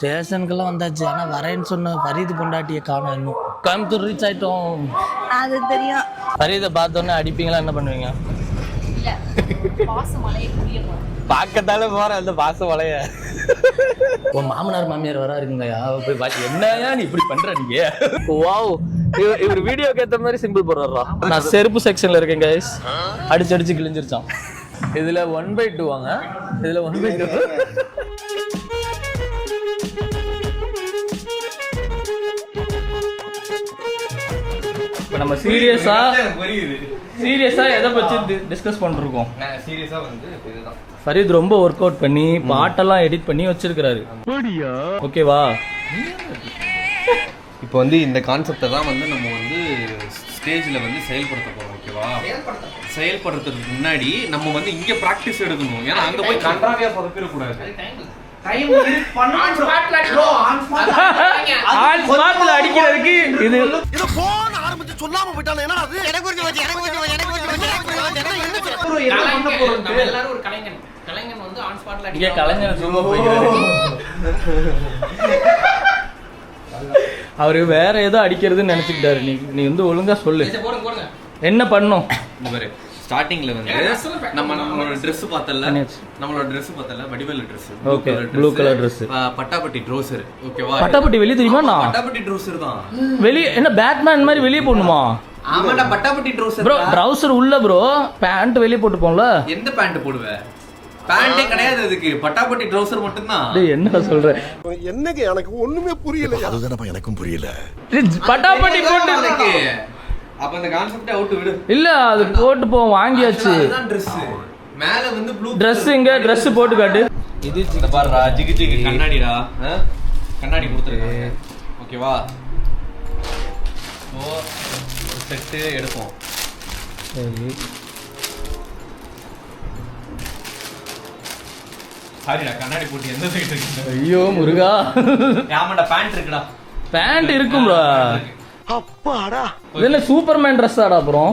ஸ்டேஷனுக்கெல்லாம் வந்தாச்சு. ஆனால் வரேன்னு சொன்ன ஃபரீது பொண்டாட்டியை காணோம். இன்னும் கோயம்புத்தூர் ரீச் ஆகிட்டோம். அது தெரியும். ஃபரீதை பார்த்தோன்னே அடிப்பீங்களா, என்ன பண்ணுவீங்க? பார்க்கத்தாலே போகிறேன் அந்த பாச வளைய. உன் மாமனார் மாமியார் வரா இருக்குங்கய்யா, போய் பார்த்து என்னையா நீ இப்படி பண்ணுற நீங்க? வாவ், இவர் வீடியோக்கு ஏற்ற மாதிரி சிம்பிள் போடுறா. நான் செருப்பு செக்ஷனில் இருக்கேன் கைஸ். அடிச்சு அடிச்சு கிழிஞ்சிருச்சான். இதில் 1/2 வாங்க, இதில் 1/2. இப்போ நம்ம சீரியஸா எதை பற்றி டிஸ்கஸ் பண்ணிருக்கோம்? சீரியஸா வந்து இதுதான் ஃபரீத் ரொம்ப ஒர்க் அவுட் பண்ணி பாட்டெல்லாம் எடிட் பண்ணி வச்சிருக்காரு. ஓகேவா? இப்போ வந்து இந்த கான்செப்டை தான் வந்து நம்ம வந்து ஸ்டேஜில் வந்து செயல்படுத்த போகிறோம். ஓகேவா? செயல்படுறதுக்கு முன்னாடி நம்ம வந்து இங்கே ப்ராக்டிஸ் எடுக்கணும். ஏன்னா அங்கே போய் கன்றாவியாக சொதப்பிடக்கூடாது. அடிக்கிறதுக்கு இது சொல்லாம போயிட்டாலும் என்ன அது எனக்கு எல்லாரும் ஒரு கலைஞன் வந்து ஆன் ஸ்பாட்ல இங்க கலைஞர் சும்மா போயிடுறாரு. அவரு வேற ஏதோ அடிக்கிறதுன்னு நினைச்சுக்கிட்டாரு. நீ வந்து ஒழுங்கா சொல்லு, என்ன பண்ணும்? ஸ்டார்டிங்ல வந்து நம்மளோட ட்ரெஸ் பார்த்தல Vadivelu dress. Okay, blue colour dress, பட்டாபட்டி ட்ரௌசர். ஓகேவா? பட்டாபட்டி வெளிய தெரியுமா? நான் பட்டாபட்டி ட்ரௌசர் தான் வெளிய. என்ன பேட்மேன் மாதிரி வெளிய போடணுமா? ஆமாடா, பட்டாபட்டி ட்ரௌசர் ப்ரோ. ட்ரௌசர் உள்ள ப்ரோ, பேண்ட் வெளிய போட்டு போம்ல. எந்த பேண்ட் போடுவே? பேண்டே கிடையாது அதுக்கு, பட்டாபட்டி ட்ரௌசர் மட்டும் தான். டேய் என்ன சொல்ற? என்னங்க எனக்கு ஒண்ணுமே புரியல. அதுதானப்பா எனக்கும் புரியல. பட்டாபட்டி போட்டு அதுக்கு அப்ப அந்த கான்செப்ட் அவுட் விடு. இல்ல அது போட்டு போ, வாங்கியாச்சு. அதுதான் Dress. மேல வந்து ப்ளூ Dress. இங்க Dress போட்டு காட்டு. இது இந்த பாருடா, ஜிகி ஜிகி கண்ணாடிடா. கண்ணாடி கொடுத்துருக்காங்க. ஓகேவா? ஓ, ஒரு செட் எடுப்போம். சரி. சாரிடா, கண்ணாடி போட்டு எந்த சைடு இருக்கு? ஐயோ முருகா. ஆமாடா, பேண்ட் இருக்குடா. பேண்ட் இருக்கும் ப்ரோ. அப்பாடா, இது சூப்பர்மேன் ட்ரெஸ் ஆடா. அப்புறம்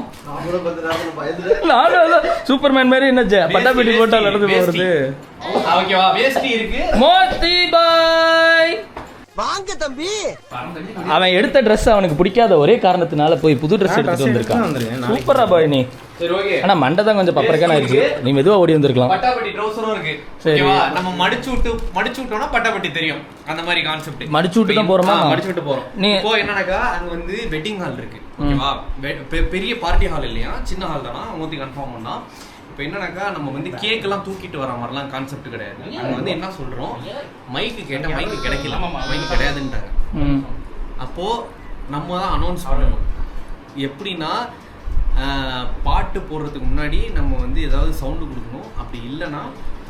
நானும் சூப்பர்மேன் மாதிரி என்ன பட்டாபட்டி போட்டா நடந்து போறது. ஓகேவா? வேஷ்டி இருக்கு. மோத்தி பாய் வாங்க தம்பி. அவன் எடுத்த ட்ரெஸ் அவனுக்கு பிடிக்காத ஒரே காரணத்தினால போய் புது ட்ரெஸ் எடுத்துட்டு வந்திருக்கான். சூப்பரா பாய் நீ. சரி, ஓகே. ஆனா மண்டை தான் கொஞ்சம் பப்பரக்கான இருக்கு. நீ மெதுவா ஓடி வந்திருக்கலாம். பட்டாபட்டி ட்ரௌசரும் இருக்கு. ஓகேவா? நம்ம மடிச்சு விட்டோம்னா பட்டாபட்டி தெரியும். அந்த மாதிரி கான்செப்ட். மடிச்சு விட்டு தான் போறோமா? மடிச்சு விட்டு போறோம். இப்போ என்னன்னாக்கா அங்க வந்து வெட்டிங் ஹால் இருக்கு. ஓகேவா? பெரிய பார்ட்டி ஹால் இல்லையா, சின்ன ஹால் தானா? மூத்தி கன்ஃபார்ம் பண்ணா. இப்போ என்னன்னாக்கா நம்ம வந்து கேக் எல்லாம் தூக்கிட்டு வர மாதிரிலாம் கான்செப்ட் கிடையாது. அங்க வந்து என்ன சொல்றோம், மைக்கு கேட்ட மைக்கு கிடைக்கல, மைக்கு கிடையாதுன்றாங்க. அப்போ நம்ம தான் அனௌன்ஸ் பண்ணணும். எப்படின்னா பாட்டு போடுறதுக்கு முன்னாடி நம்ம வந்து ஏதாவது சவுண்டு கொடுக்கணும். அப்படி இல்லைன்னா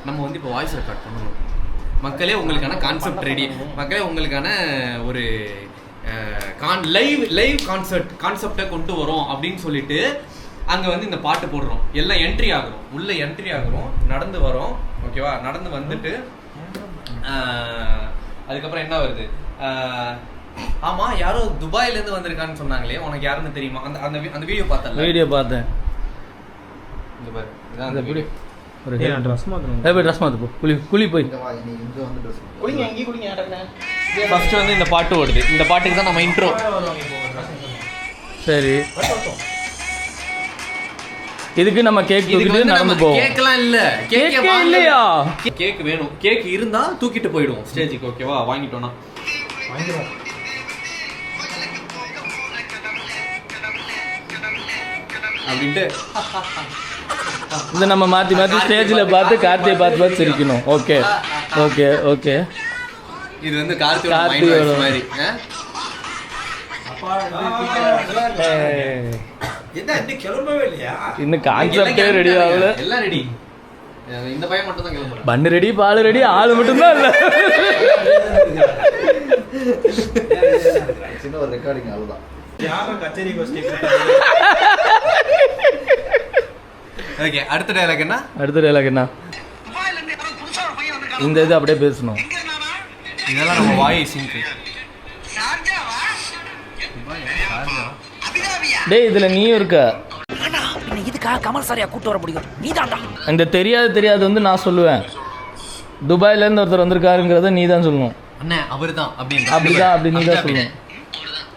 நம்ம வந்து இப்போ வாய்ஸ் ரெக்கார்ட் பண்ணணும். மக்களே உங்களுக்கான கான்செப்ட் ரெடி, மக்களே உங்களுக்கான ஒரு லைவ் கான்செப்டை கொண்டு வரோம் அப்படின்னு சொல்லிட்டு அங்கே வந்து இந்த பாட்டு போடுறோம். எல்லாம் என்ட்ரி ஆகுறோம், உள்ள என்ட்ரி ஆகுறோம், நடந்து வரோம். ஓகேவா? நடந்து வந்துட்டு அதுக்கப்புறம் என்ன வருது? ஆமா, யாரோ துபாயில இருந்து வந்திருக்கான்னு சொன்னாங்களே, உனக்கு யாருன்னு தெரியுமா? அந்த வீடியோ பார்த்தல? வீடியோ பார்த்தேன். இந்த பாரு, இதான் அந்த வீடியோ. ஒரு ட்ரெஸ் மாத்தணும். போய் ட்ரெஸ் மாத்து போ. குளி போய். குளிங்க, எங்க குளிங்க ஆடறங்க. ஃபர்ஸ்ட் வந்து இந்த பாட்டு ஓடுது. இந்த பாட்டுக்கு தான் நம்ம இன்ட்ரோ. சரி. இதுக்கு நம்ம கேக் தூக்கிட்டு நடந்து போவோம். கேக்லாம் இல்ல. கேக் இல்லையா? கேக் வேணும். கேக் இருந்தா தூக்கிட்டு போய்டுவோம் ஸ்டேஜுக்கு. ஓகேவா? வாங்கிட்டோம்னா வாங்கிடுவோம். அப்படின்ட்டு இது நம்ம மாற்றி மாற்றி ஸ்டேஜில் பார்த்து கார்த்தியை பார்த்து சிரிக்கணும். Okay okay okay. இது வந்து கார்த்தியோட மாதிரி. இன்னும் கான்செப்டே ரெடி ஆகல. எல்லாம் ரெடி. இந்த பையன் மட்டும் தான் கிளம்புறான். பண்ணு ரெடி, பால் ரெடி, ஆளு மட்டும் தான் இல்ல. சின்ன ஒரு ரெக்கார்டிங் அவ்வளவுதான். கச்சேரி கோஷ்டி. ஓகே, அடுத்த டயலாக் என்ன? அடுத்த டயலாக் என்ன? இந்த இது அப்படியே பேசணும். இதெல்லாம் நம்ம வாய் சிங்க். டேய் இதுல நீயும் இருக்க. இதுக்காக கமல் சாரியா கூட்டு வர முடியும்? நீதான்டா. இந்த தெரியாது வந்து நான் சொல்லுவேன். துபாயில இருந்து ஒருத்தர் வந்திருக்காருங்கிறத நீ தான் சொல்லணும். அண்ணே அவர்தான் அப்படின்னு அப்படிதான் அப்படி நீ தான் சொல்லணும்.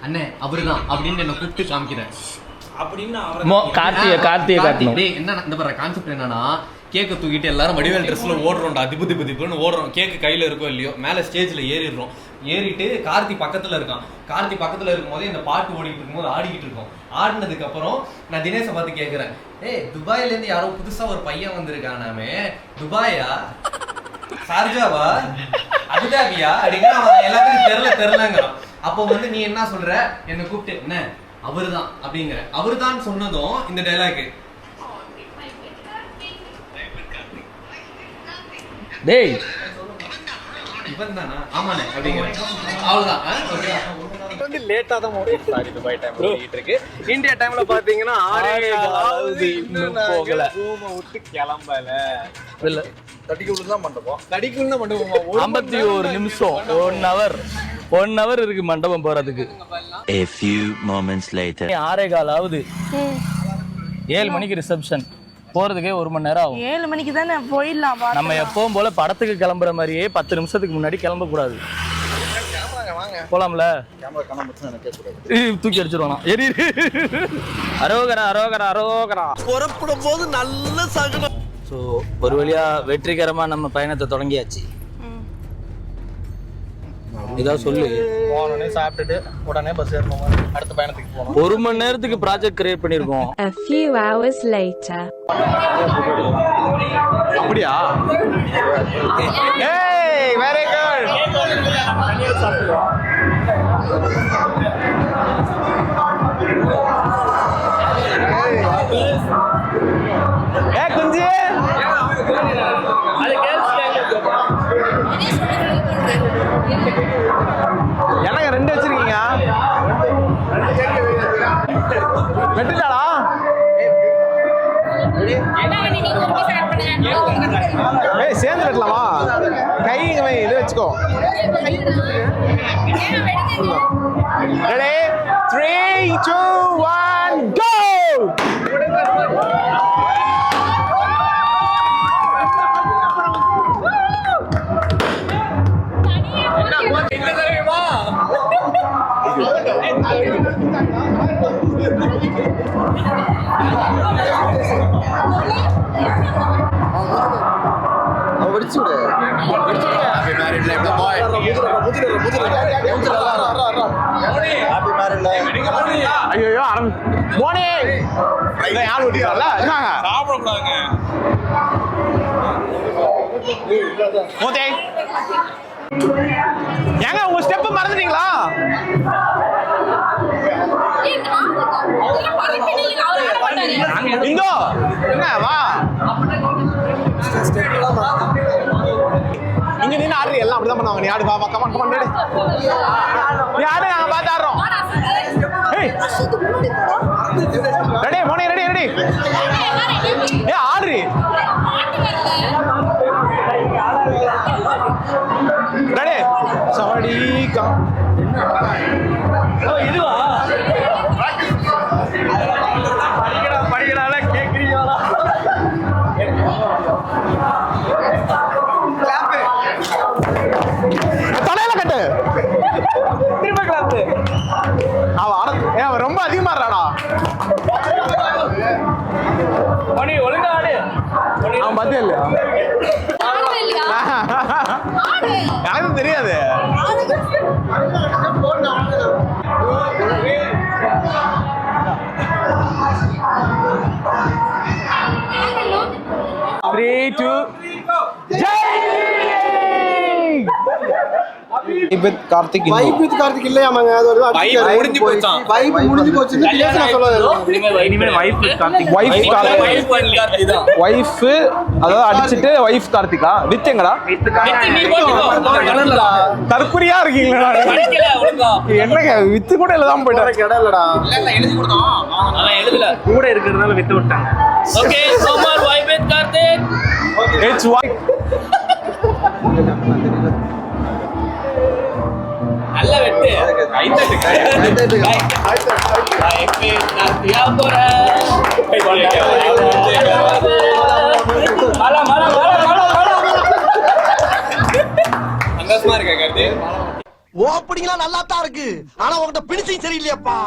அண்ணே அவர்தான் அப்படின்னு என்ன கூப்பிட்டு காமிக்கிறேன் கார்த்தியை காட்டணும். என்ன இந்த பாரு கான்செப்ட் என்னன்னா, கேக்க தூக்கிட்டு எல்லாரும் வடிவேல் ட்ரெஸ்ல ஓடுறோம்டா, திப்பு ஓடுறோம். கேக்கு கையில இருக்கோ இல்லையோ மேல ஸ்டேஜ்ல ஏறிடுறோம். ஏறிட்டு கார்த்தி பக்கத்துல இருக்கான். கார்த்தி பக்கத்துல இருக்கும்போது இந்த பாட்டு ஓடிட்டு இருக்கும்போது ஆடிக்கிட்டு இருக்கோம். ஆடினதுக்கு அப்புறம் நான் தினேஷை பார்த்து கேட்கிறேன், ஏய் துபாயில இருந்து யாரோ புதுசா ஒரு பையன் வந்திருக்கானாமே, துபாயா சார்ஜாவா அபுதாபியா அப்படிங்கிற அவன் எல்லாத்துக்கும் தெரியலங்கிறான். அப்போ வந்து நீ என்ன சொல்ற, என்ன கூப்பிட்டு என்ன அவர்தான் அப்படிங்கிற. அவர்தான் சொன்னதும் இந்த டைலாக், டேய் இவன் தானா ஆமாண்ணே அப்படிங்கிற. அவ்வளவுதான். வந்து லேட்டா தான் சாரி துபாய் டைம்ல ஓடிட்டு இருக்கு. இந்தியா டைம்ல பாத்தீங்கன்னா 6 இன்னும் போகல. ரூமை விட்டு கிளம்பல. இல்ல தடிக்குள்ள தான் மண்டபம். 51 நிமிஷம் 1 hour இருக்கு மண்டபம் போறதுக்கு. A few moments later 6:15 ஆகுது. 7 மணிக்கு ரிசப்ஷன். போறதுக்கே 1 மணி நேரம் ஆகும். 7 மணிக்கு தானே போயிடலாம். நம்ம எப்பவும் போல படத்துக்கு கிளம்புற மாதிரியே 10 நிமிஷத்துக்கு முன்னாடி கிளம்ப கூடாது. போலாம்ல? தூக்கி அடிச்சிருவானா? அரோகரா புறப்படும் போது நல்ல சகனம். ஸோ ஒரு வழியா வெற்றிகரமா நம்ம பயணத்தை தொடங்கியாச்சு. இதான் சொல்லு. போனோடனே சாப்பிட்டுட்டு உடனே பஸ் ஏறணும், அடுத்த பயணத்துக்கு போகணும். 1 மணி நேரத்துக்கு ப்ராஜெக்ட் கிரியேட் பண்ணிருக்கோம். A few hours later. அப்படியா? ஏய் வெரி குட். ஏய் குஞ்சி எனக்கு 2 வச்சிருக்கீங்க. வெட்டுட்டாடா. ஏய் சேர்ந்து வெட்டலாமா? கை இது வச்சுக்கோ. ரெடி 3 2 1 கோ. ஐயோ போனே யார் ஓட்டிக்கல சாப்பிடக்கூடாதுங்க. மோதே ஏங்க உங்க ஸ்டெப் மறந்துட்டீங்களா? இந்தோ என்ன வா இங்க நின்று ஆடுற எல்லாம் அப்படிதான் பண்ணுவாங்க. நீ ஆடு வா கமான் கமான் ரெடி. நீ ஆடு நாங்க பார்த்து ஆடுறோம். ரெடி மோனே ரெடி ரெடி. ஏ ஆடு ரெடி சவடி கம். இதுவா படிக்கடால கேக்குறீங்களா? தலையில கட்டு திரும்ப கிளாப். அவன் ரொம்ப அதிகமா இருக்காடா. ஒழுங்கா ஆடு. அவன் பத்தியா இல்லையா? எனக்கு தெரியாது. Three, two, Karthik இல்லையாமாங்க? அது ஒரு முடிஞ்சு போச்சான். வைப் முடிஞ்சு போச்சுன்னு நான் சொல்லுவேன். இனிமேல் வைஃப் கார்த்திக். வைஃப் அதாவது அடிச்சிட்டு வைஃப் கார்த்திகா. வித் எங்கடா? தற்குறியா இருக்கீங்களா? என்னங்க வித்து கூட எழுதாம போயிட்டாரு. கிடலடா எழுதல கூட இருக்கிறதுனால வித்து விட்டாங்க. Okay no more wife with Karthik. It's wife. நல்ல வெட்டு. சந்தோஷமா இருக்கா கருத்து? ஓப்பனிங்லாம் நல்லா தான் இருக்கு ஆனா உன்கிட்ட பிடிச்சும் சரியில்லையாப்பா